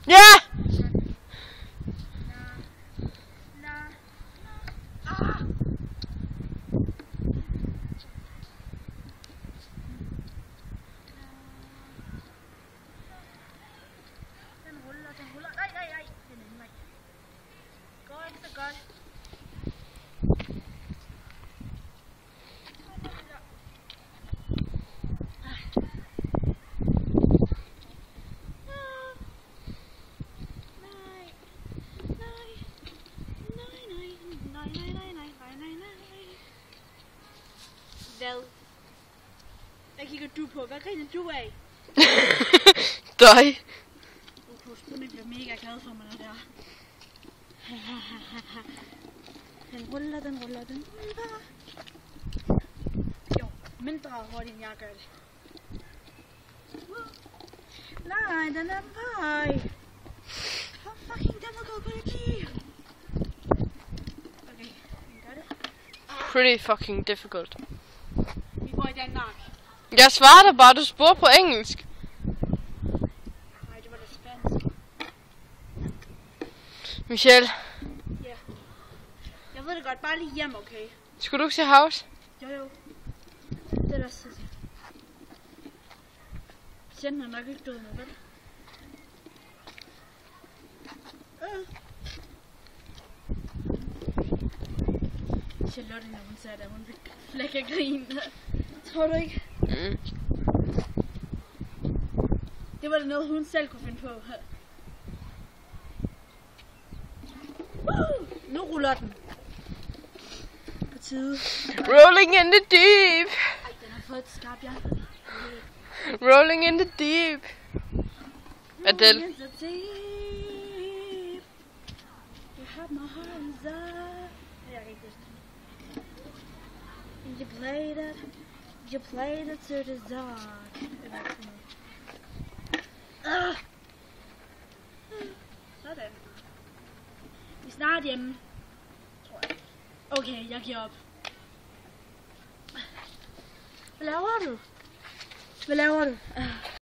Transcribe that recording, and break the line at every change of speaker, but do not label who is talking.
Ja!
Den ruller. Nej. Den anden vej. Går ikke så godt. Hvad? Hvad kigger du på? Hvad griner du af?
Dig.
Hun bliver mega glad for mig der. Den ruller. Jo, mindre hurtigt end jeg gør det. Nej, den er på vej. For fucking den er gået på energi. Okay, den gør det.
Pretty fucking difficult.
Vi bor i Danmark.
Jeg svarer dig bare, du spurgte på engelsk.
Nej, det var da spansk.
Michelle,
Ja. Jeg ved det godt, bare lige hjem, okay?
skulle du ikke se House?
Jo. Det er da så. Sjældent er nok ikke død nu, vel? Charlotte, når hun sagde det, hun fik flæk af grin. Tror du ikke?
Mm.
Det var da noget, hun selv kunne finde på. Nu ruller den. På tide.
Rolling in the deep.
Ej, den har fået et skarpt hjerte.
Rolling in the deep. Adele.
Rolling in the deep. You have my heart inside. Jeg kan ikke huske det. You played it to the dark. Det var ikke noget. Sådan. Vi er snart hjemme. Tror jeg. Okay, jeg giver op. Hvad laver du?